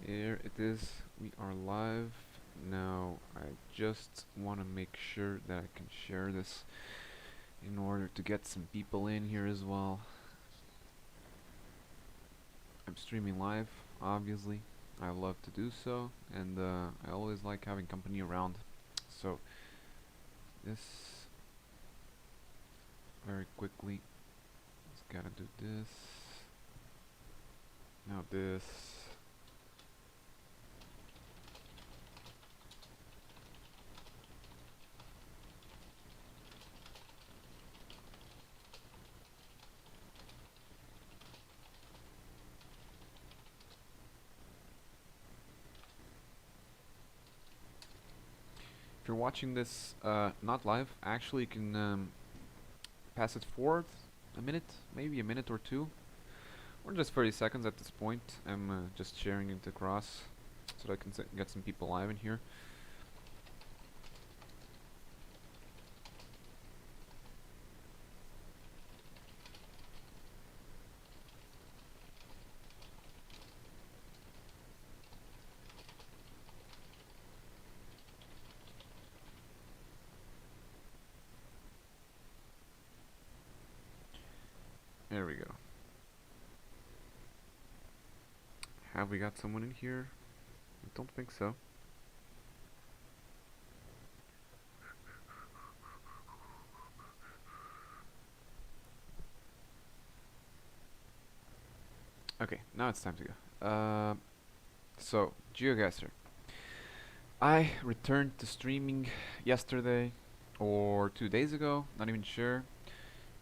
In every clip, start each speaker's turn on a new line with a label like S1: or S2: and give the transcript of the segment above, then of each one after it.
S1: Here it is. We are live. Now, I just want to make sure that I can share this in order to get some people in here as well. I'm streaming live, obviously. I love to do so, and I always like having company around. So, this very quickly. Just gotta do this. Now this. If you're watching this not live, actually you can pass it forward a minute, maybe a minute or two, or just 30 seconds at this point. I'm just sharing it across so that I can get some people live in here. There we go. Have we got someone in here? I don't think so. Okay, now it's time to go. So, Geoguessr. I returned to streaming yesterday or 2 days ago, not even sure.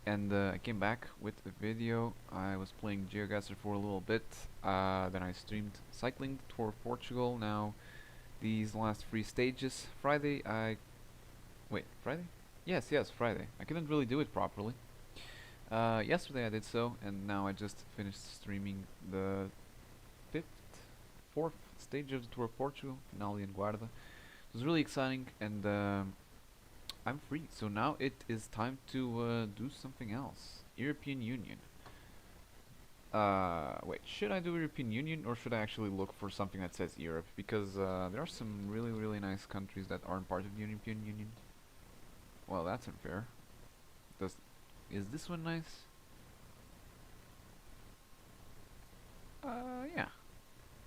S1: And I came back with a video. I was playing Geoguessr for a little bit. Then I streamed cycling tour of Portugal. Now, these last 3 stages. Friday, wait, Friday? Yes, Friday. I couldn't really do it properly. Yesterday I did so, and now I just finished streaming the fourth stage of the tour of Portugal, Finale and Guarda. It was really exciting, and I'm free. So now it is time to do something else. European Union. Wait, should I do European Union or should I actually look for something that says Europe? Because there are some really nice countries that aren't part of the European Union. Well, that's unfair. Does is this one nice? Yeah.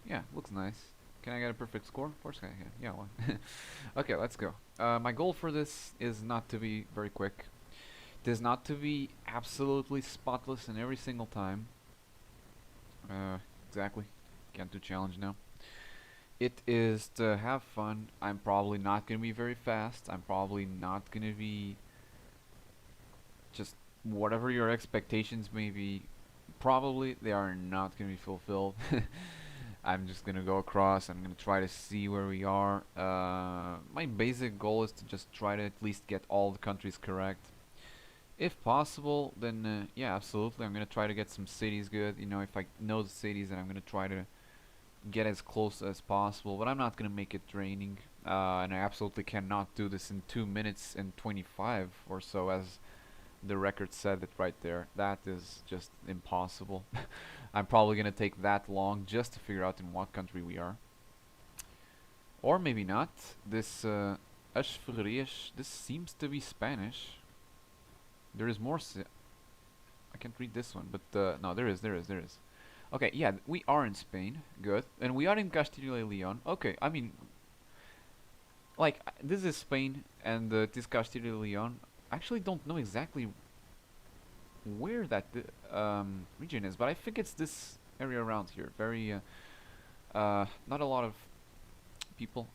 S1: Yeah, looks nice. Can I get a perfect score? Of course I can. Yeah, one. Okay, let's go. My goal for this is not to be very quick. It is not to be absolutely spotless in every single time. Exactly. Can't do challenge now. It is to have fun. I'm probably not gonna be very fast. I'm probably not gonna be just whatever your expectations may be. Probably they are not gonna be fulfilled. I'm just gonna go across. I'm gonna try to see where we are. My basic goal is to just try to at least get all the countries correct. If possible, then yeah, absolutely. I'm gonna try to get some cities good. You know, if I know the cities, then I'm gonna try to get as close as possible. But I'm not gonna make it draining. And I absolutely cannot do this in 2 minutes and 25 or so, as the record said it right there. That is just impossible. I'm probably gonna take that long just to figure out in what country we are. Or maybe not. This As Ferreiras, this seems to be Spanish. There is more. I can't read this one, but no, there is. Okay, yeah, we are in Spain. Good, and we are in Castilla y Leon. Okay, I mean, like this is Spain, and this Castilla y Leon. I actually don't know exactly where that region is, but I think it's this area around here. Very, not a lot of people.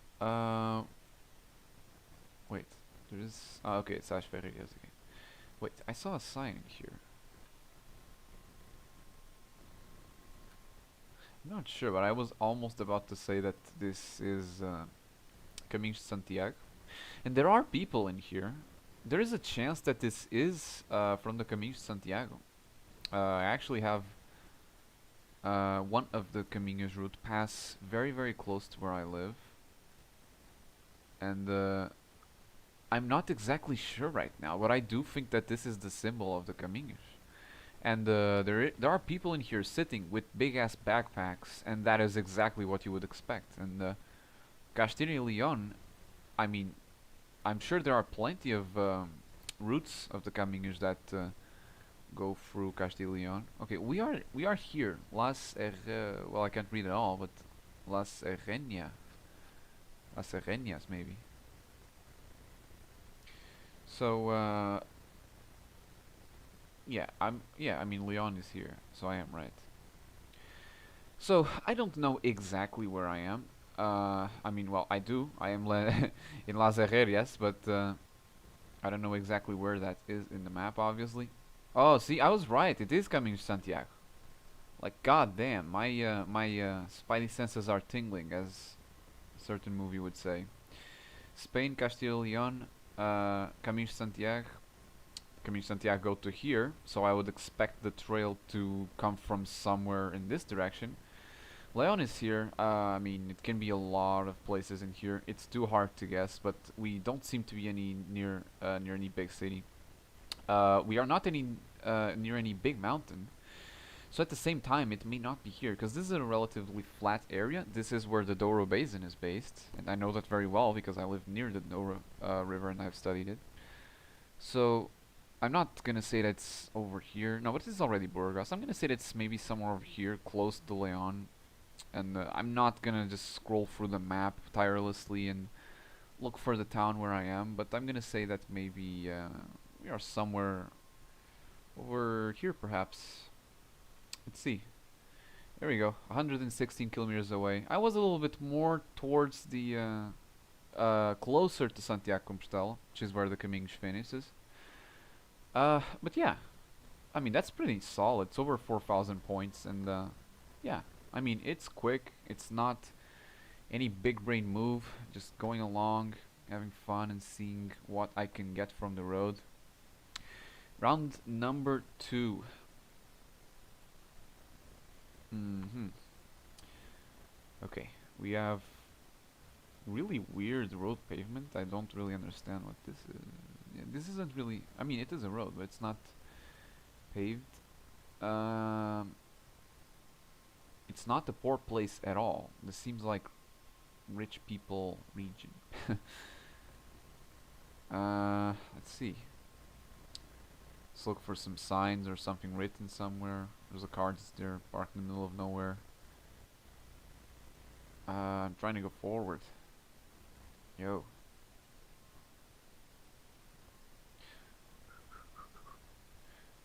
S1: Wait, there is. Okay, it's As Ferreiras again. Wait, I saw a sign here. I'm not sure, but I was almost about to say that this is Caminho de Santiago. And there are people in here. There is a chance that this is from the Caminho de Santiago. I actually have one of the Caminos route pass very close to where I live. And I'm not exactly sure right now, but I do think that this is the symbol of the Caminos. And there are people in here sitting with big ass backpacks, and that is exactly what you would expect. And Castilla y Leon, I mean, I'm sure there are plenty of routes of the Caminhos that go through Castilla y Leon. Okay, we are here. Well, I can't read it all, but Las Erreñas. Las Erreñas, maybe. So, yeah, I mean, Leon is here, so I am right. So, I don't know exactly where I am. I mean, well, I do. I am in Las Herrerias, but I don't know exactly where that is in the map, obviously. Oh, see, I was right. It is coming to Santiago. Like, goddamn, my spidey senses are tingling, as a certain movie would say. Spain, Castilla y Leon, Camino Santiago. Camino Santiago go to here, so I would expect the trail to come from somewhere in this direction. Leon is here. I mean, it can be a lot of places in here. It's too hard to guess, but we don't seem to be any near any big city. We are not any near any big mountain. So at the same time, it may not be here, because this is a relatively flat area. This is where the Douro Basin is based, and I know that very well because I live near the Douro River and I've studied it. So I'm not gonna say that's over here. No, but this is already Burgos. I'm gonna say that's maybe somewhere over here, close to Leon. And I'm not gonna just scroll through the map tirelessly and look for the town where I am, but I'm gonna say that maybe we are somewhere over here, perhaps. Let's see. There we go, 116 kilometers away. I was a little bit more towards the closer to Santiago Compostela, which is where the Caminhos finishes. But yeah, I mean that's pretty solid. It's over 4,000 points, and yeah, I mean it's quick. It's not any big brain move. Just going along, having fun, and seeing what I can get from the road. Round number 2. Okay, we have really weird road pavement. I don't really understand what this is. Yeah, this isn't really. I mean, it is a road, but it's not paved. Um, it's not a poor place at all. This seems like rich people region. Let's see. Let's look for some signs or something written somewhere. There's a car just there, parked in the middle of nowhere. I'm trying to go forward. Yo.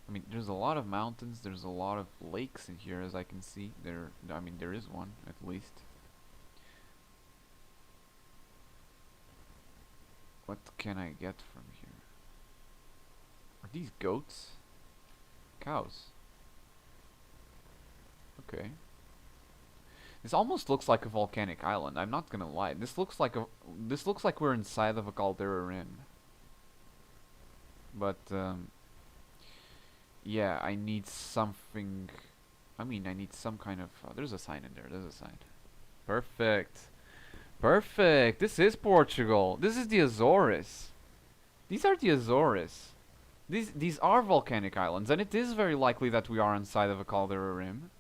S1: I mean, there's a lot of mountains. There's a lot of lakes in here, as I can see. I mean, there is one at least. What can I get from here? Are these goats? Cows. Okay. This almost looks like a volcanic island. I'm not gonna lie. This looks like we're inside of a caldera rim. But yeah, I need something. I mean, I need some kind of. There's a sign in there. There's a sign. Perfect. Perfect. This is Portugal. This is the Azores. These are the Azores. These are volcanic islands, and it is very likely that we are inside of a caldera rim.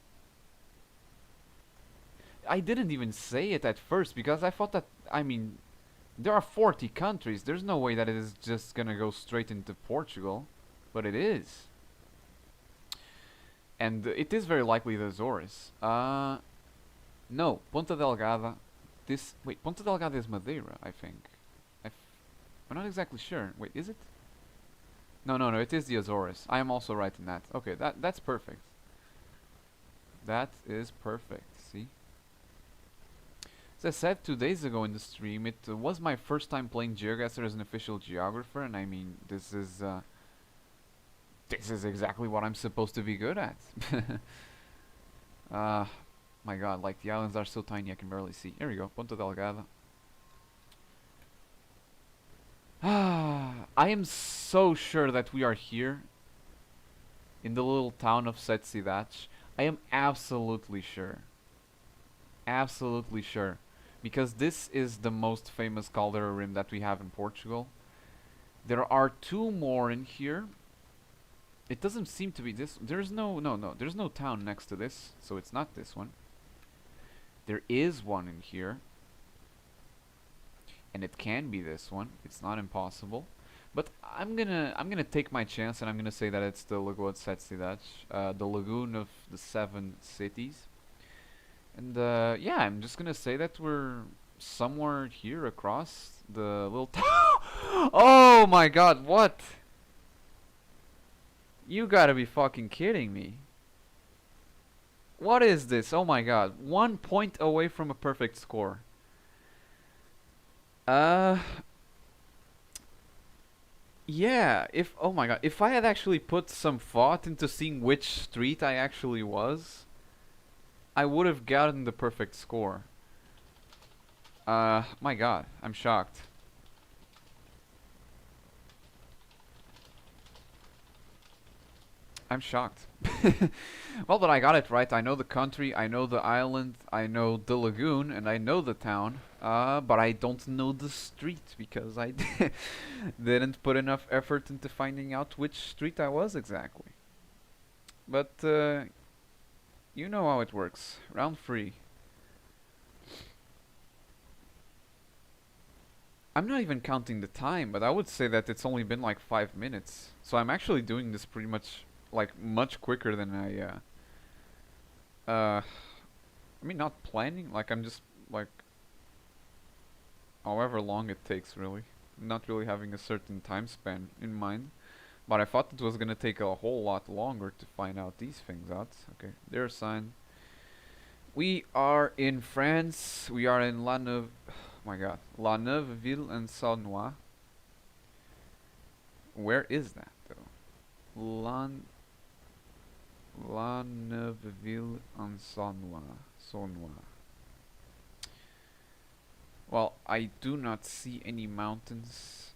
S1: I didn't even say it at first because I thought that, I mean, there are 40 countries. There's no way that it is just gonna go straight into Portugal, but it is. And it is very likely the Azores. No, Ponta Delgada. Wait, Ponta Delgada is Madeira, I think. I'm not exactly sure. Wait, is it? No, it is the Azores. I am also right in that. Okay, that's perfect. That is perfect. See? As I said 2 days ago in the stream, it was my first time playing Geoguessr as an official geographer, and I mean, this is exactly what I'm supposed to be good at. My god, like the islands are so tiny I can barely see. Here we go, Ponta Delgada. I am so sure that we are here in the little town of Setsidach. I am absolutely sure. Absolutely sure. Because this is the most famous caldera rim that we have in Portugal. There are 2 more in here. It doesn't seem to be this. There's no. There's no town next to this, so it's not this one. There is one in here, and it can be this one. It's not impossible. But I'm gonna take my chance, and I'm gonna say that it's the Lagoa de Sete Cidades, the lagoon of the seven cities. And yeah, I'm just gonna say that we're somewhere here across the little town. Oh my God! What? You gotta be fucking kidding me! What is this? Oh my God! 1 point away from a perfect score. Uh, yeah, if oh my God, if I had actually put some thought into seeing which street I actually was, I would have gotten the perfect score. My God, I'm shocked. I'm shocked. Well, but I got it right. I know the country, I know the island, I know the lagoon, and I know the town. But I don't know the street because I didn't put enough effort into finding out which street I was exactly. But you know how it works. Round 3. I'm not even counting the time, but I would say that it's only been like 5 minutes. So I'm actually doing this pretty much like much quicker than I mean not planning, like I'm just like however long it takes really. Not really having a certain time span in mind. But I thought it was gonna take a whole lot longer to find out these things out. Okay, there's a sign. We are in France. We are in La Neuve. Oh my God, La Neuveville and Saunois. Where is that though? La Neuveville and Saunois. Saunois. Well, I do not see any mountains.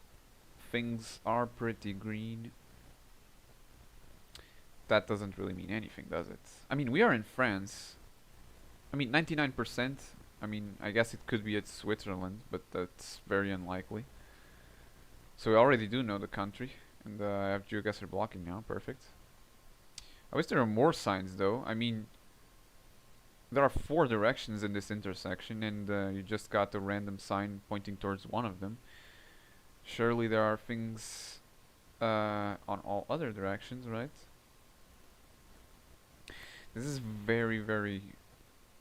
S1: Things are pretty green. That doesn't really mean anything, does it? I mean, we are in France. I mean, 99%. I mean, I guess it could be at Switzerland, but that's very unlikely. So we already do know the country, and I have Geoguessr blocking now. Perfect. I wish there were more signs, though. I mean, there are 4 directions in this intersection, and you just got a random sign pointing towards one of them. Surely there are things on all other directions, right? This is very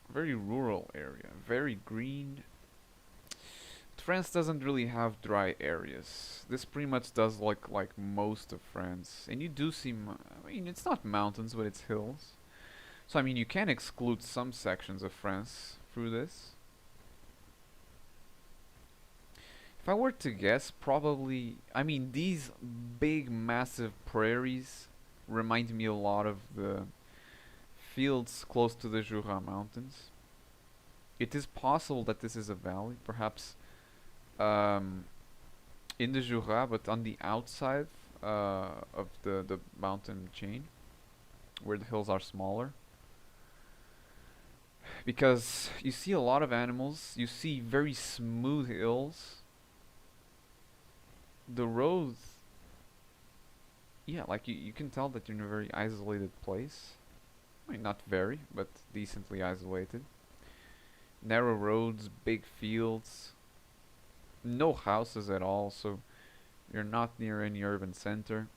S1: rural area, very green. France doesn't really have dry areas. This pretty much does like most of France, and you do see. I mean, it's not mountains, but it's hills. So I mean, you can exclude some sections of France through this. If I were to guess, probably. I mean, these big, massive prairies remind me a lot of the fields close to the Jura Mountains. It is possible that this is a valley, perhaps in the Jura, but on the outside of the mountain chain, where the hills are smaller. Because you see a lot of animals, you see very smooth hills. The roads, yeah, like you can tell that you're in a very isolated place. I mean, not very, but decently isolated. Narrow roads, big fields, no houses at all, so you're not near any urban center.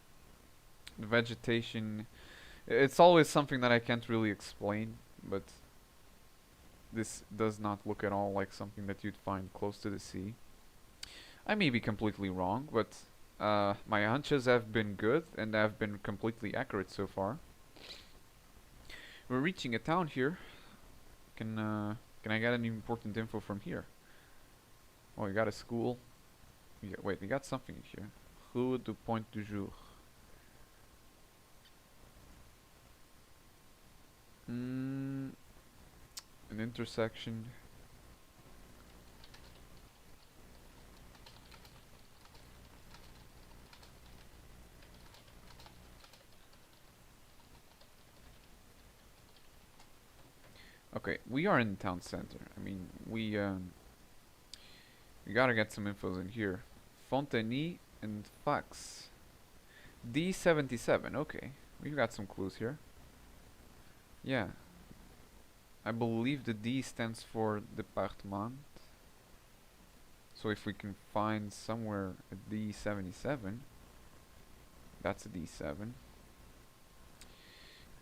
S1: The vegetation, it's always something that I can't really explain, but this does not look at all like something that you'd find close to the sea. I may be completely wrong, but my hunches have been good and have been completely accurate so far. We're reaching a town here. Can I get any important info from here? Oh, we got a school. Wait, we got something here. Rue du Point du Jour. An intersection. Okay, we are in the town center. I mean, we gotta get some infos in here. Fontenay and Fax. D77, okay. We've got some clues here. Yeah, I believe the D stands for département. So if we can find somewhere a D77, that's a D7.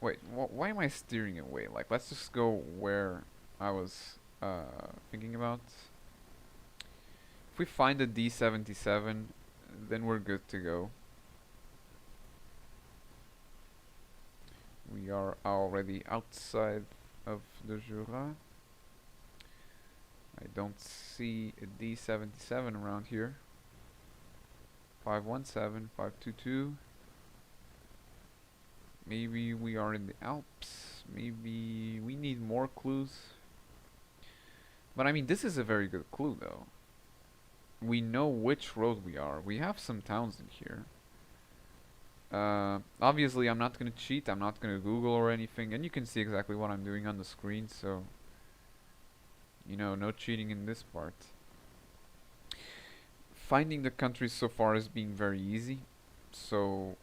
S1: Wait, why am I steering away? Like, let's just go where I was thinking about. If we find a D77, then we're good to go. We are already outside of the Jura. I don't see a D77 around here. 517, 522. Maybe we are in the Alps. Maybe we need more clues. But I mean, this is a very good clue though. We know which road we are. We have some towns in here. Obviously I'm not gonna cheat, I'm not gonna Google or anything, and you can see exactly what I'm doing on the screen, so you know, no cheating in this part. Finding the countries so far is being very easy, so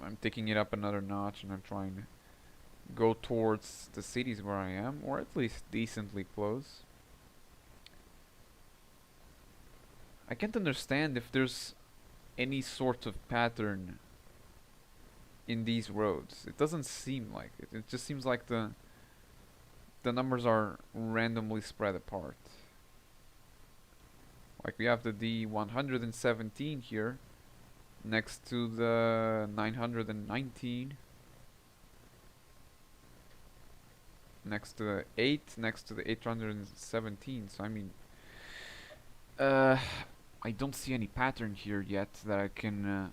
S1: I'm taking it up another notch and I'm trying to go towards the cities where I am, or at least decently close. I can't understand if there's any sort of pattern in these roads. It doesn't seem like it. It just seems like the numbers are randomly spread apart. Like we have the D117 here next to the 919, next to the 8, next to the 817. So I mean, I don't see any pattern here yet that I can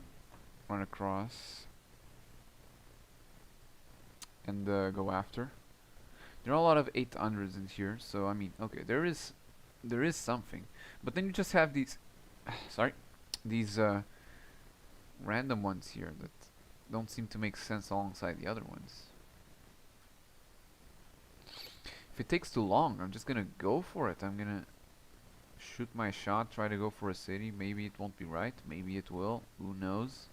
S1: run across and go after. There are a lot of 800s in here, so I mean, okay, there is something, but then you just have these, sorry, these random ones here that don't seem to make sense alongside the other ones. If it takes too long, I'm just gonna go for it. I'm gonna shoot my shot, try to go for a city. Maybe it won't be right, maybe it will, who knows.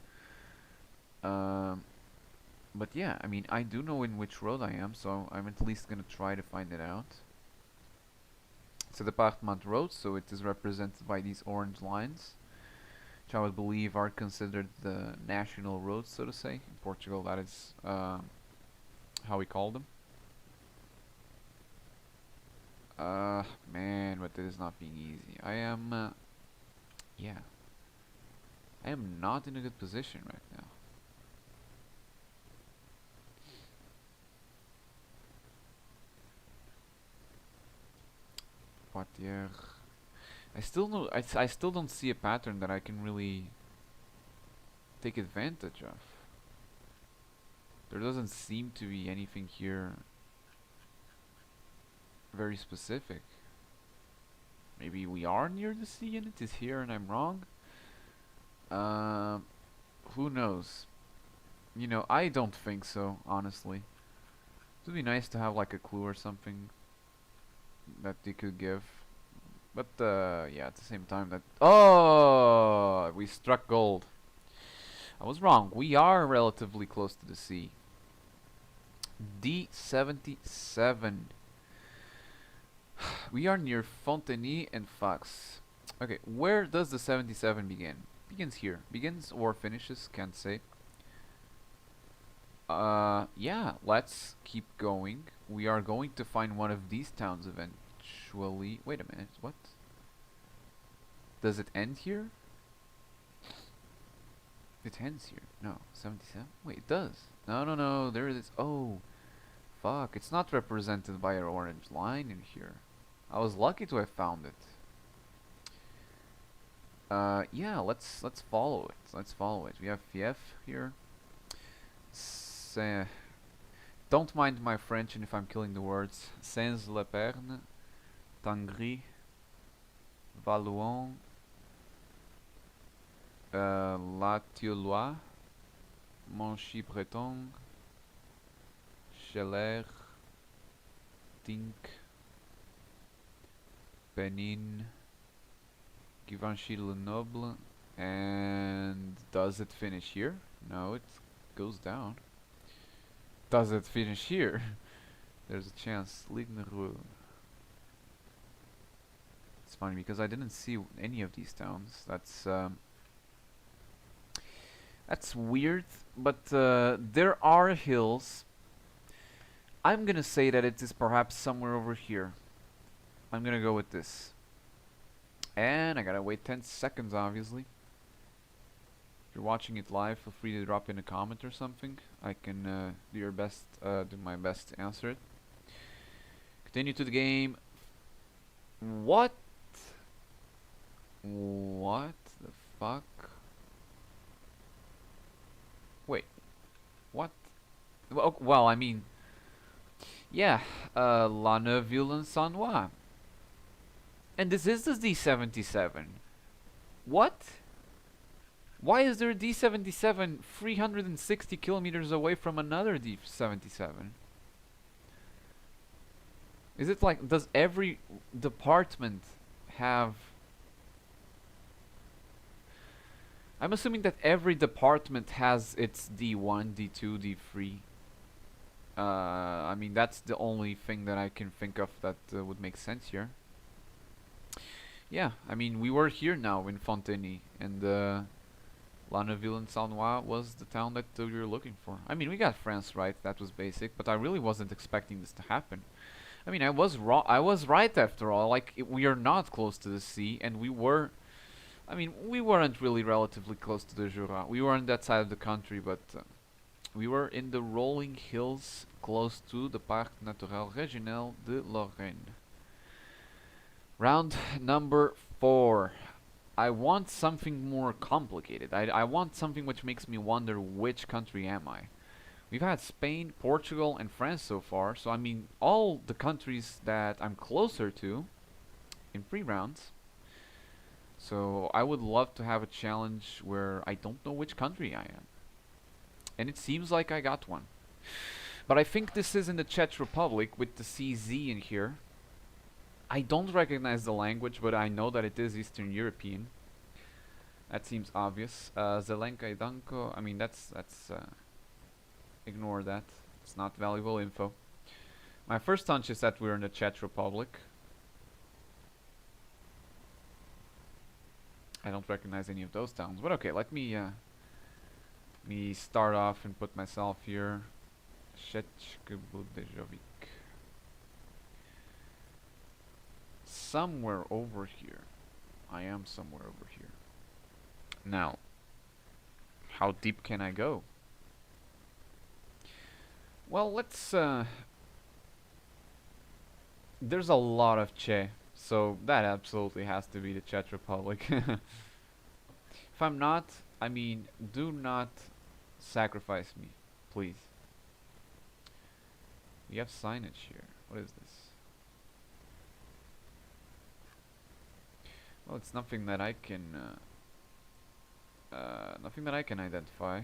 S1: But yeah, I mean, I do know in which road I am, so I'm at least gonna try to find it out. It's a department road, so it is represented by these orange lines, which I would believe are considered the national roads, so to say. In Portugal, that is how we call them. Man, but it is not being easy. I am, yeah, I am not in a good position right now. Poitiers. I still don't see a pattern that I can really take advantage of. There doesn't seem to be anything here very specific. Maybe we are near the sea and it is here and I'm wrong? Who knows? You know, I don't think so, honestly. It would be nice to have like a clue or something that they could give. But yeah, at the same time that... Oh! We struck gold. I was wrong. We are relatively close to the sea. D77. We are near Fontenay and Fax. Okay, where does the 77 begin? Begins here. Begins or finishes, can't say. Yeah, let's keep going. We are going to find one of these towns eventually. Wait a minute, what? Does it end here? It ends here. No, 77? Wait, it does. No, there it is. Oh, fuck, it's not represented by an orange line in here. I was lucky to have found it. Yeah, let's follow it. Let's follow it. We have Fief here. Don't mind my French and if I'm killing the words. Sains-le-Perne, Tangri, Valouan, La Thieulois, Monchy-Breton, Scheller, Tink, Penin, Givenchy-le-Noble, and does it finish here? No, it goes down. Does it finish here? There's a chance. Lignerud. It's funny because I didn't see any of these towns. That's weird, but there are hills. I'm gonna say that it is perhaps somewhere over here. I'm gonna go with this. And I gotta wait 10 seconds, obviously. If you're watching it live, feel free to drop in a comment or something. I can do my best to answer it. Continue to the game. What? What the fuck? Wait, what? Well, I mean, yeah, La Neuville-en-Saunois. And this is the D77. What? Why is there a D77 360 kilometers away from another D77? Is it like, does every department have... I'm assuming that every department has its D1, D2, D3. I mean, that's the only thing that I can think of that would make sense here. Yeah, I mean, we were here now in Fontaine, and La Neuville-en-Saunois was the town that we were looking for. I mean, we got France right, that was basic, but I really wasn't expecting this to happen. I mean, I was wrong. I was right after all. Like, we are not close to the sea, and we were... I mean, we weren't really relatively close to the Jura. We were on that side of the country, but we were in the rolling hills close to the Parc Naturel Régional de Lorraine. Round number 4. I want something more complicated. I want something which makes me wonder which country am I. We've had Spain, Portugal, and France so far, so I mean all the countries that I'm closer to in 3 rounds. So I would love to have a challenge where I don't know which country I am. And it seems like I got one. But I think this is in the Czech Republic with the CZ in here. I don't recognize the language, but I know that it is Eastern European. That seems obvious. Zelenka i Danko, I mean that's ignore that. It's not valuable info. My first hunch is that we're in the Czech Republic. I don't recognize any of those towns, but okay, let me start off and put myself here. Czech-Budějovic. Somewhere over here. I am somewhere over here. Now, how deep can I go? Well, let's there's a lot of Che, so that absolutely has to be the Czech Republic. If I'm not, I mean, do not sacrifice me, please. We have signage here. What is this? Well, it's nothing that I can identify.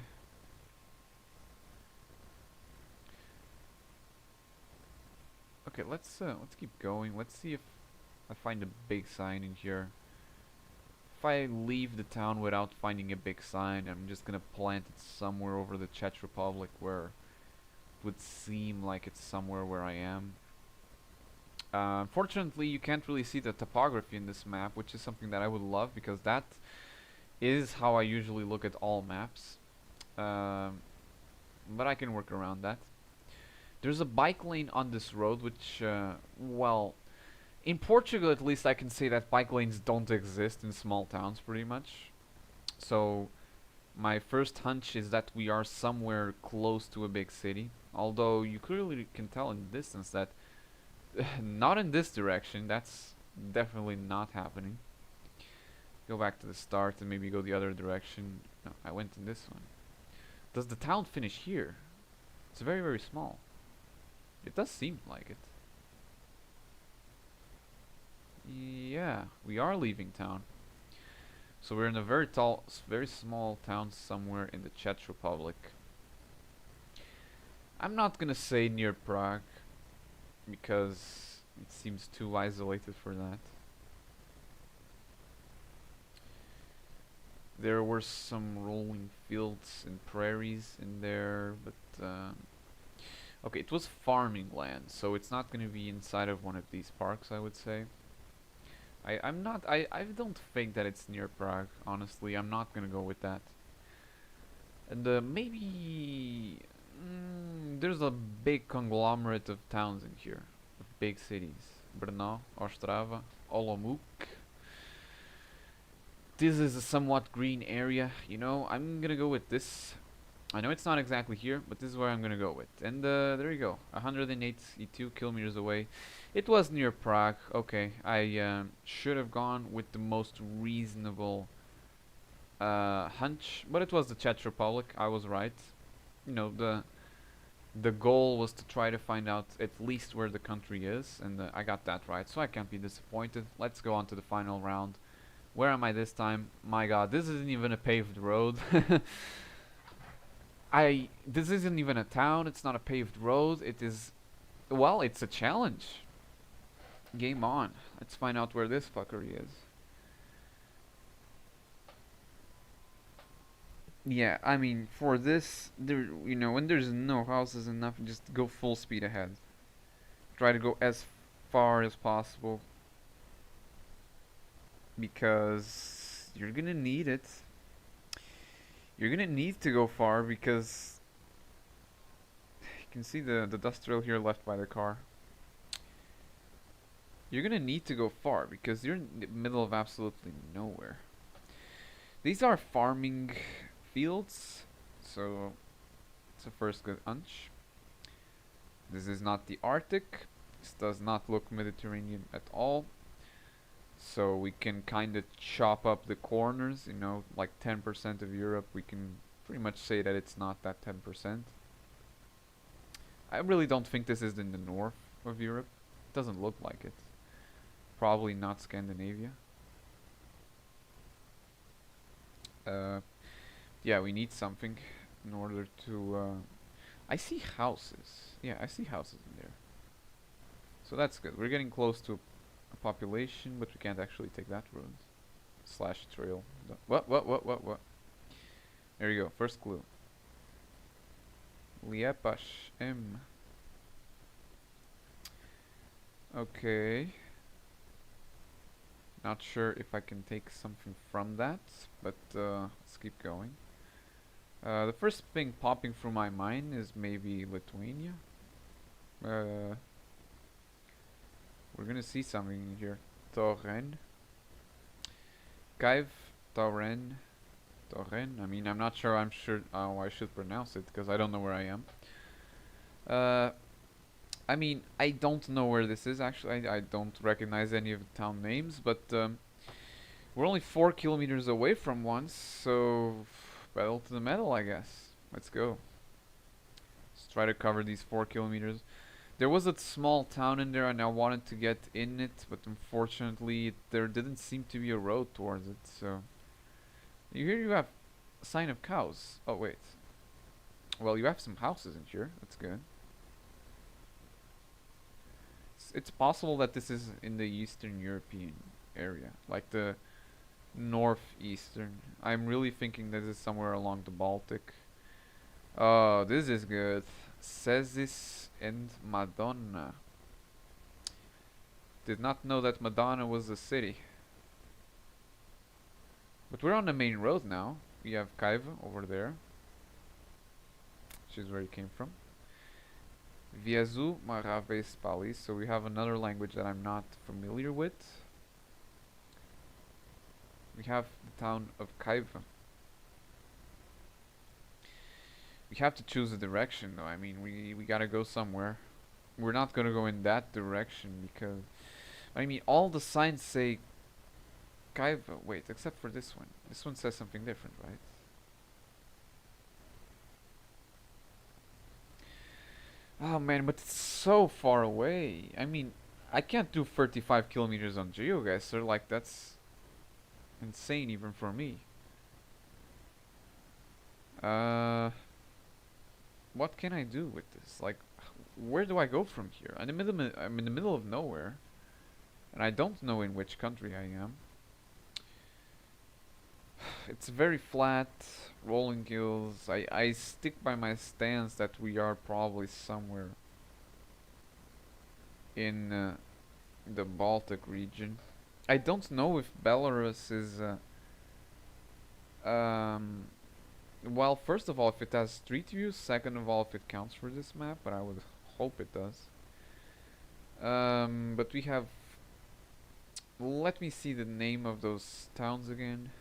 S1: Okay, let's keep going. Let's see if I find a big sign in here. If I leave the town without finding a big sign, I'm just gonna plant it somewhere over the Czech Republic where it would seem like it's somewhere where I am. Unfortunately, you can't really see the topography in this map, which is something that I would love because that is how I usually look at all maps. But I can work around that. There's a bike lane on this road, which, well, in Portugal at least I can say that bike lanes don't exist in small towns pretty much. So my first hunch is that we are somewhere close to a big city. Although you clearly can tell in the distance that not in this direction, that's definitely not happening. Go back to the start and maybe go the other direction. No, I went in this one. Does the town finish here? It's very, very small. It does seem like it. Yeah, we are leaving town. So we're in a very small town somewhere in the Czech Republic. I'm not gonna say near Prague, because it seems too isolated for that. There were some rolling fields and prairies in there, but Okay, it was farming land, so it's not gonna be inside of one of these parks, I would say. I'm not, I don't think that it's near Prague, honestly. I'm not gonna go with that. And maybe there's a big conglomerate of towns in here, of big cities. Brno, Ostrava, Olomouc. This is a somewhat green area, you know. I'm gonna go with this. I know it's not exactly here, but this is where I'm gonna go with. And there you go, 182 kilometers away. It was near Prague. Okay, I should have gone with the most reasonable hunch, but it was the Czech Republic. I was right. You know, the goal was to try to find out at least where the country is, and I got that right, so I can't be disappointed. Let's go on to the final round. Where am I this time? My god, this isn't even a paved road. This isn't even a town, it's not a paved road, it is, well, it's a challenge. Game on. Let's find out where this fuckery is. Yeah, I mean, for this, there, you know, when there's no houses enough, just go full speed ahead. Try to go as far as possible because you're gonna need it. You're gonna need to go far because you can see the dust trail here left by the car. You're gonna need to go far because you're in the middle of absolutely nowhere. These are farming fields, so it's a first good hunch. This is not the Arctic. This does not look Mediterranean at all. So we can kind of chop up the corners, you know, like 10% of Europe. We can pretty much say that it's not that 10%. I really don't think this is in the north of Europe. It doesn't look like it. Probably not Scandinavia. Yeah, we need something in order to. I see houses. Yeah, I see houses in there. So that's good. We're getting close to a population, but we can't actually take that road. Slash trail. What? There you go. First clue. Liepash M. Okay. Not sure if I can take something from that, but let's keep going. The first thing popping through my mind is maybe Lithuania. We're gonna see something in here. Torren. Kaiv. Torren. Torren. I mean, I'm not sure. I'm sure how I should pronounce it because I don't know where I am. I mean, I don't know where this is actually. I don't recognize any of the town names, but we're only 4 kilometers away from one, so pedal to the metal, I guess. Let's go. Let's try to cover these 4 kilometers. There was a small town in there and I wanted to get in it, but unfortunately there didn't seem to be a road towards it, so... Here you have a sign of cows. Oh, wait. Well, you have some houses in here. That's good. It's possible that this is in the Eastern European area, like the northeastern. I'm really thinking this is somewhere along the Baltic. Oh, this is good. Cezis and Madonna. Did not know that Madonna was a city. But we're on the main road now. We have Kaiva over there, which is where he came from. Viezu Maraves Pali, so we have another language that I'm not familiar with. We have the town of Kaiva. We have to choose a direction though. I mean, we gotta go somewhere. We're not gonna go in that direction because I mean all the signs say Kaiva. Wait, except for this one. This one says something different, right? Oh man, but it's so far away. I mean, I can't do 35 kilometers on Geoguessr. Like that's insane even for me. What can I do with this? Like, where do I go from here? I'm in the middle of nowhere, and I don't know in which country I am. It's very flat, rolling hills. I stick by my stance that we are probably somewhere in the Baltic region. I don't know if Belarus is um well, first of all, if it has street views, second of all, if it counts for this map, but I would hope it does. But we have. Let me see the name of those towns again.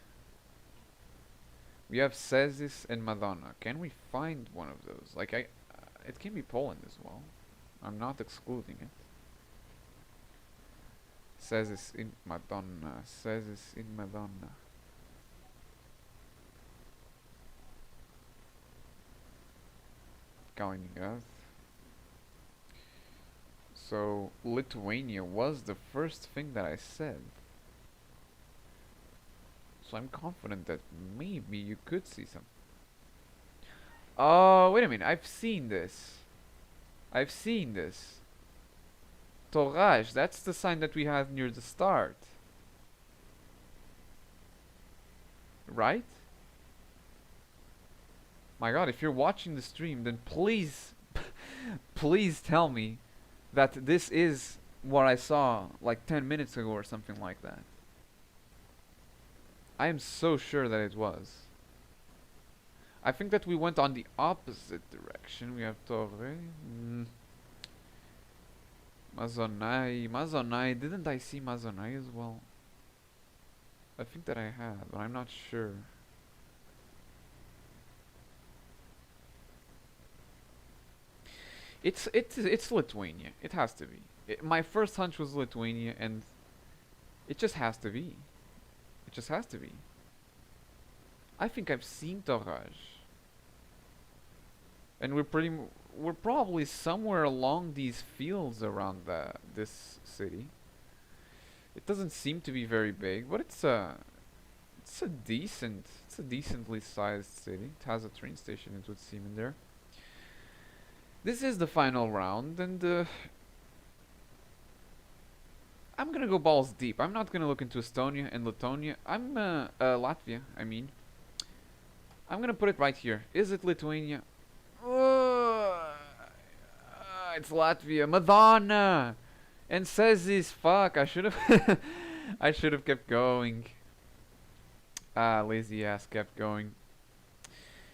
S1: We have Cezis and Madonna. Can we find one of those? Like, it can be Poland as well. I'm not excluding it. Cezis in Madonna. Cezis in Madonna. Kaliningrad. So Lithuania was the first thing that I said. So I'm confident that maybe you could see some. Oh, wait a minute. I've seen this. I've seen this. Toraj, that's the sign that we had near the start. Right? My god, if you're watching the stream, then please, please tell me that this is what I saw like 10 minutes ago or something like that. I am so sure that it was. I think that we went on the opposite direction. We have Torre. Mazonai. Mazonai. Didn't I see Mazonai as well? I think that I had, but I'm not sure. It's Lithuania. It has to be. My first hunch was Lithuania, and it just has to be. It just has to be. I think I've seen Toraj, and we're probably somewhere along these fields around this city. It doesn't seem to be very big, but it's a decently sized city. It has a train station, it would seem, in there. This is the final round, and I'm gonna go balls deep. I'm not gonna look into Estonia and Lithuania. I'm Latvia, I mean. I'm gonna put it right here. Is it Lithuania? It's Latvia. Madonna! And says this, fuck, I should've I should've kept going. Lazy ass kept going.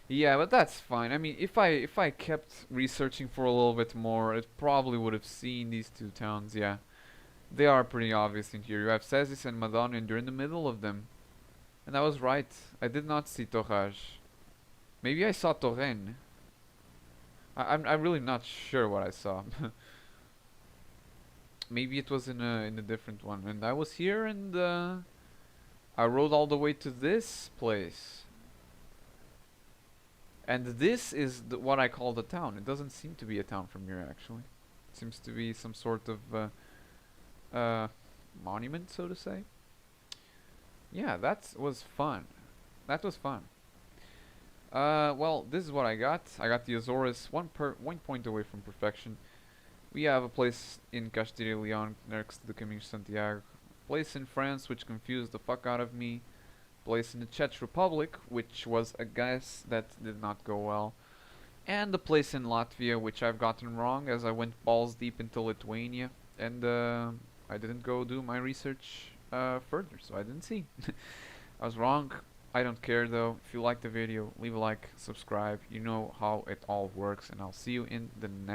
S1: Yeah, but that's fine. I mean, if I kept researching for a little bit more, it probably would have seen these two towns. Yeah, they are pretty obvious in here. You have Cezis and Madonna, and you're in the middle of them. And I was right. I did not see Toraj. Maybe I saw Torren. I'm really not sure what I saw. Maybe it was in a different one. And I was here, and I rode all the way to this place. And this is what I call the town. It doesn't seem to be a town from here, actually. It seems to be some sort of monument, so to say. Yeah, that was fun. That was fun. Well, this is what I got. I got the Azores, one point away from perfection. We have a place in Castilla y Leon next to the Camino Santiago. Place in France, which confused the fuck out of me. Place in the Czech Republic, which was a guess that did not go well. And the place in Latvia, which I've gotten wrong as I went balls deep into Lithuania. And I didn't go do my research further, so I didn't see. I was wrong. I don't care though. If you like the video, leave a like, subscribe. You know how it all works, and I'll see you in the next